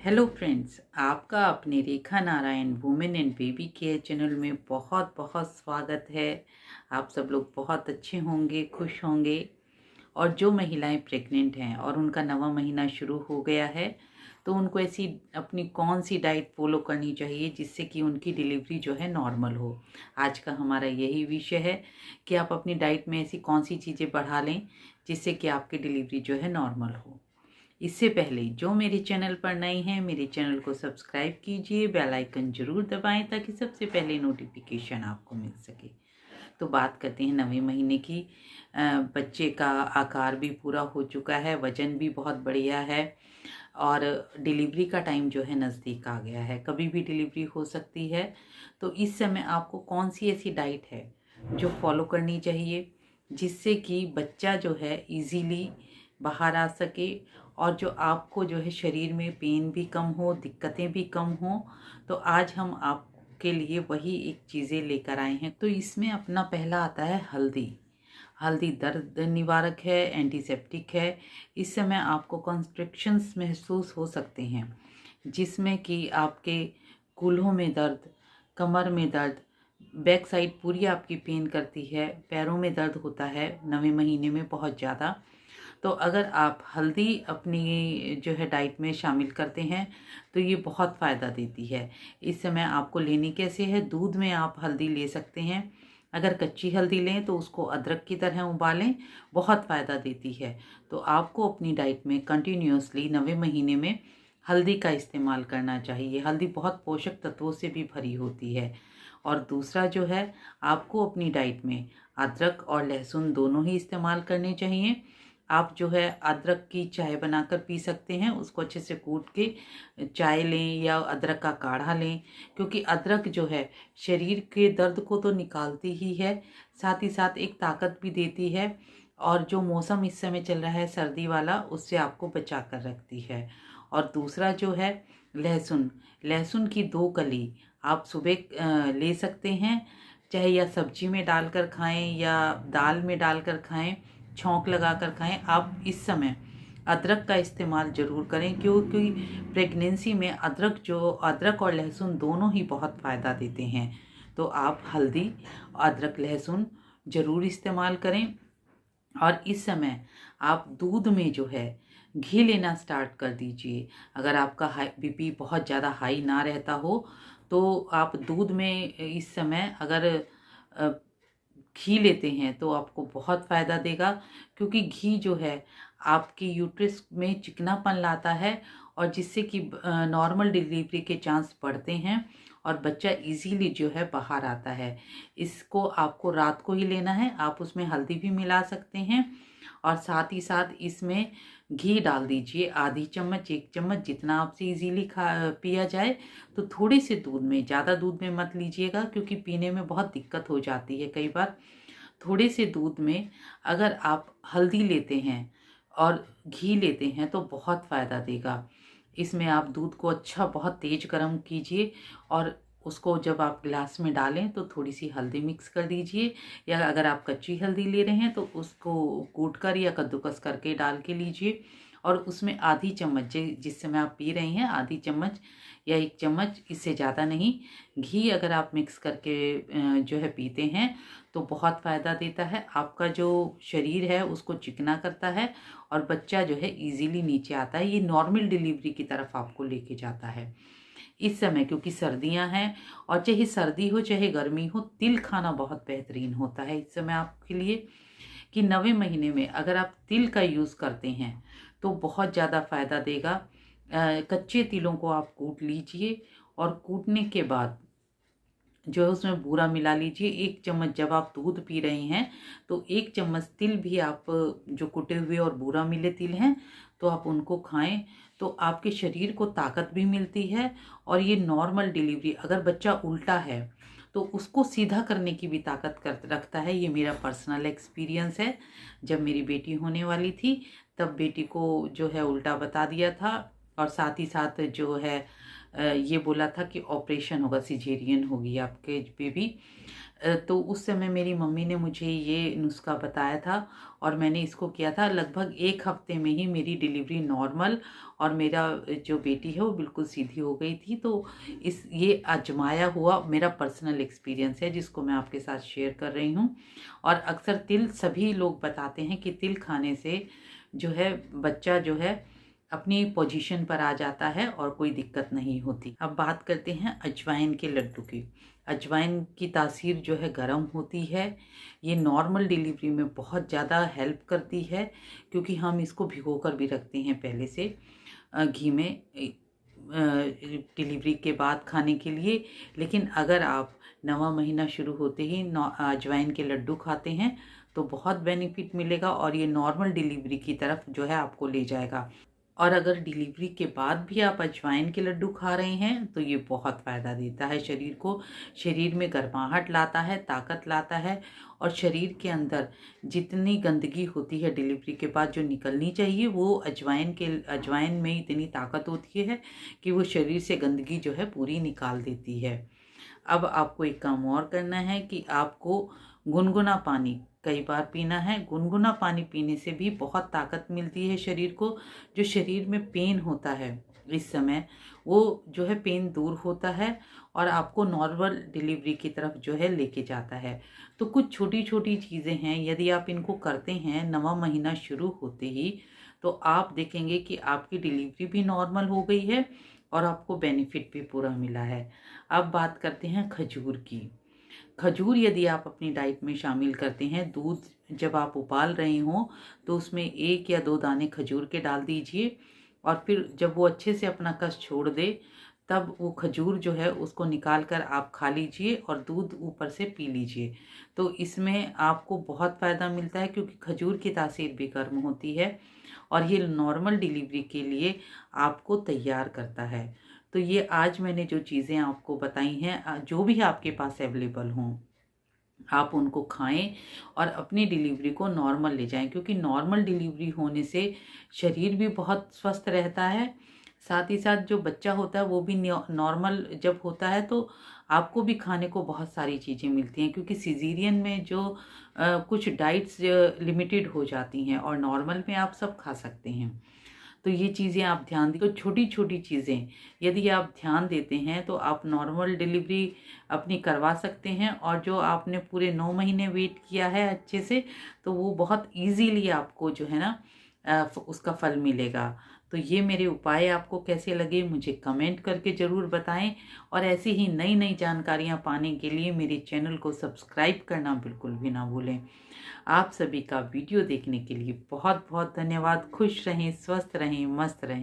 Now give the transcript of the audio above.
Hello friends, आपका अपने Rekha Narayan women and baby care channel में बहुत बहुत स्वागत है। आप सब लोग बहुत अच्छे होंगे, खुश होंगे। और जो महिलाएं प्रेग्नेंट हैं और उनका 9वां महीना शुरू हो गया है, तो उनको ऐसी अपनी कौन सी डाइट फॉलो करनी चाहिए जिससे कि उनकी डिलीवरी जो है नॉर्मल हो। आज का हमारा यही विषय है कि आप अपनी डाइट में ऐसी कौन सी चीज़ें बढ़ा लें जिससे कि आपकी डिलीवरी जो है नॉर्मल हो। इससे पहले जो मेरे चैनल पर नए हैं, मेरे चैनल को सब्सक्राइब कीजिए, बेल आइकन जरूर दबाएं ताकि सबसे पहले नोटिफिकेशन आपको मिल सके। तो बात करते हैं 9वें महीने की। बच्चे का आकार भी पूरा हो चुका है, वजन भी बहुत बढ़िया है और डिलीवरी का टाइम जो है नज़दीक आ गया है। कभी भी डिलीवरी हो सकती है। तो इस समय आपको कौन सी ऐसी डाइट है जो फॉलो करनी चाहिए जिससे कि बच्चा जो है इजीली बाहर आ सके और जो आपको जो है शरीर में पेन भी कम हो, दिक्कतें भी कम हो। तो आज हम आपके लिए वही एक चीज़ें लेकर आए हैं। तो इसमें अपना पहला आता है हल्दी। हल्दी दर्द निवारक है, एंटीसेप्टिक है। इस समय आपको कॉन्स्ट्रिक्शंस महसूस हो सकते हैं जिसमें कि आपके कूल्हों में दर्द, कमर में दर्द, बैक साइड पूरी आपकी पेन करती है, पैरों में दर्द होता है 9वें महीने में बहुत ज़्यादा। तो अगर आप हल्दी अपनी जो है डाइट में शामिल करते हैं तो ये बहुत फ़ायदा देती है। इस समय आपको लेनी कैसे है, दूध में आप हल्दी ले सकते हैं। अगर कच्ची हल्दी लें तो उसको अदरक की तरह उबालें, बहुत फ़ायदा देती है। तो आपको अपनी डाइट में कंटिन्यूसली 9वें महीने में हल्दी का इस्तेमाल करना चाहिए। हल्दी बहुत पोषक तत्वों से भी भरी होती है। और दूसरा जो है, आपको अपनी डाइट में अदरक और लहसुन दोनों ही इस्तेमाल करने चाहिए। आप जो है अदरक की चाय बनाकर पी सकते हैं, उसको अच्छे से कूट के चाय लें या अदरक का काढ़ा लें, क्योंकि अदरक जो है शरीर के दर्द को तो निकालती ही है, साथ ही साथ एक ताकत भी देती है। और जो मौसम इस समय चल रहा है सर्दी वाला, उससे आपको बचा कर रखती है। और दूसरा जो है लहसुन, लहसुन की 2 कली आप सुबह ले सकते हैं, चाहे या सब्जी में डालकर खाएं या दाल में डालकर खाएं, छौंक लगाकर खाएं। आप इस समय अदरक का इस्तेमाल ज़रूर करें, क्योंकि प्रेगनेंसी में अदरक और लहसुन दोनों ही बहुत फ़ायदा देते हैं। तो आप हल्दी, अदरक, लहसुन ज़रूर इस्तेमाल करें। और इस समय आप दूध में जो है घी लेना स्टार्ट कर दीजिए। अगर आपका बीपी बहुत ज़्यादा हाई ना रहता हो तो आप दूध में इस समय अगर अ, घी लेते हैं तो आपको बहुत फ़ायदा देगा, क्योंकि घी जो है आपकी यूट्रस में चिकनापन लाता है और जिससे कि नॉर्मल डिलीवरी के चांस बढ़ते हैं और बच्चा इजीली जो है बाहर आता है। इसको आपको रात को ही लेना है। आप उसमें हल्दी भी मिला सकते हैं और साथ ही साथ इसमें घी डाल दीजिए, आधी चम्मच, 1 चम्मच, जितना आपसे इजीली खा पिया जाए। तो थोड़े से दूध में, ज़्यादा दूध में मत लीजिएगा क्योंकि पीने में बहुत दिक्कत हो जाती है कई बार। थोड़े से दूध में अगर आप हल्दी लेते हैं और घी लेते हैं तो बहुत फ़ायदा देगा। इसमें आप दूध को अच्छा बहुत तेज़ गर्म कीजिए और उसको जब आप गिलास में डालें तो थोड़ी सी हल्दी मिक्स कर दीजिए, या अगर आप कच्ची हल्दी ले रहे हैं तो उसको कूट कर या कद्दूकस करके डाल के लीजिए। और उसमें आधी चम्मच, जिस समय आप पी रहे हैं आधी चम्मच या 1 चम्मच, इससे ज़्यादा नहीं, घी अगर आप मिक्स करके जो है पीते हैं तो बहुत फ़ायदा देता है। आपका जो शरीर है उसको चिकना करता है और बच्चा जो है इजीली नीचे आता है। ये नॉर्मल डिलीवरी की तरफ आपको लेके जाता है। इस समय क्योंकि सर्दियां हैं और चाहे सर्दी हो चाहे गर्मी हो, तिल खाना बहुत बेहतरीन होता है इस समय आपके लिए। कि 9वें महीने में अगर आप तिल का यूज़ करते हैं तो बहुत ज़्यादा फ़ायदा देगा। कच्चे तिलों को आप कूट लीजिए और कूटने के बाद जो है उसमें बूरा मिला लीजिए। 1 चम्मच जब आप दूध पी रहे हैं तो 1 चम्मच तिल भी आप, जो कुटे हुए और बूरा मिले तिल हैं, तो आप उनको खाएं। तो आपके शरीर को ताकत भी मिलती है और ये नॉर्मल डिलीवरी, अगर बच्चा उल्टा है तो उसको सीधा करने की भी ताकत कर रखता है। ये मेरा पर्सनल एक्सपीरियंस है। जब मेरी बेटी होने वाली थी तब बेटी को जो है उल्टा बता दिया था और साथ ही साथ जो है ये बोला था कि ऑपरेशन होगा, सिजेरियन होगी आपके बेबी। तो उस समय मेरी मम्मी ने मुझे ये नुस्खा बताया था और मैंने इसको किया था। लगभग 1 हफ्ते में ही मेरी डिलीवरी नॉर्मल और मेरा जो बेटी है वो बिल्कुल सीधी हो गई थी। तो ये आजमाया हुआ मेरा पर्सनल एक्सपीरियंस है जिसको मैं आपके साथ शेयर कर रही हूँ। और अक्सर तिल, सभी लोग बताते हैं कि तिल खाने से जो है बच्चा जो है अपनी पोजीशन पर आ जाता है और कोई दिक्कत नहीं होती। अब बात करते हैं अजवाइन के लड्डू की। अजवाइन की तासीर जो है गर्म होती है। ये नॉर्मल डिलीवरी में बहुत ज़्यादा हेल्प करती है क्योंकि हम इसको भिगो कर भी रखते हैं पहले से घी में डिलीवरी के बाद खाने के लिए। लेकिन अगर आप 9वां महीना शुरू होते ही अजवाइन के लड्डू खाते हैं तो बहुत बेनिफिट मिलेगा और ये नॉर्मल डिलीवरी की तरफ जो है आपको ले जाएगा। और अगर डिलीवरी के बाद भी आप अजवाइन के लड्डू खा रहे हैं तो ये बहुत फ़ायदा देता है शरीर को। शरीर में गर्माहट लाता है, ताकत लाता है और शरीर के अंदर जितनी गंदगी होती है डिलीवरी के बाद जो निकलनी चाहिए वो अजवाइन में इतनी ताकत होती है कि वो शरीर से गंदगी जो है पूरी निकाल देती है। अब आपको एक काम और करना है कि आपको गुनगुना पानी कई बार पीना है। गुनगुना पानी पीने से भी बहुत ताकत मिलती है शरीर को। जो शरीर में पेन होता है इस समय, वो जो है पेन दूर होता है और आपको नॉर्मल डिलीवरी की तरफ जो है लेके जाता है। तो कुछ छोटी छोटी चीज़ें हैं, यदि आप इनको करते हैं 9वां महीना शुरू होते ही तो आप देखेंगे कि आपकी डिलीवरी भी नॉर्मल हो गई है और आपको बेनिफिट भी पूरा मिला है। अब बात करते हैं खजूर की। खजूर यदि आप अपनी डाइट में शामिल करते हैं, दूध जब आप उबाल रहे हों तो उसमें 1 या 2 दाने खजूर के डाल दीजिए और फिर जब वो अच्छे से अपना कस छोड़ दे तब वो खजूर जो है उसको निकाल कर आप खा लीजिए और दूध ऊपर से पी लीजिए। तो इसमें आपको बहुत फ़ायदा मिलता है क्योंकि खजूर की तासीर भी गर्म होती है और ये नॉर्मल डिलीवरी के लिए आपको तैयार करता है। तो ये आज मैंने जो चीज़ें आपको बताई हैं, जो भी आपके पास अवेलेबल हों, आप उनको खाएं और अपनी डिलीवरी को नॉर्मल ले जाएं क्योंकि नॉर्मल डिलीवरी होने से शरीर भी बहुत स्वस्थ रहता है। साथ ही साथ जो बच्चा होता है वो भी नॉर्मल जब होता है तो आपको भी खाने को बहुत सारी चीज़ें मिलती हैं क्योंकि सिजेरियन में जो कुछ डाइट्स लिमिटेड हो जाती हैं और नॉर्मल में आप सब खा सकते हैं। तो ये चीज़ें आप ध्यान दें। तो छोटी छोटी चीज़ें यदि आप ध्यान देते हैं तो आप नॉर्मल डिलीवरी अपनी करवा सकते हैं और जो आपने पूरे 9 महीने वेट किया है अच्छे से तो वो बहुत इजीली आपको जो है ना उसका फल मिलेगा। तो ये मेरे उपाय आपको कैसे लगे मुझे कमेंट करके ज़रूर बताएं और ऐसी ही नई नई जानकारियां पाने के लिए मेरे चैनल को सब्सक्राइब करना बिल्कुल भी ना भूलें। आप सभी का वीडियो देखने के लिए बहुत बहुत धन्यवाद। खुश रहें, स्वस्थ रहें, मस्त रहें।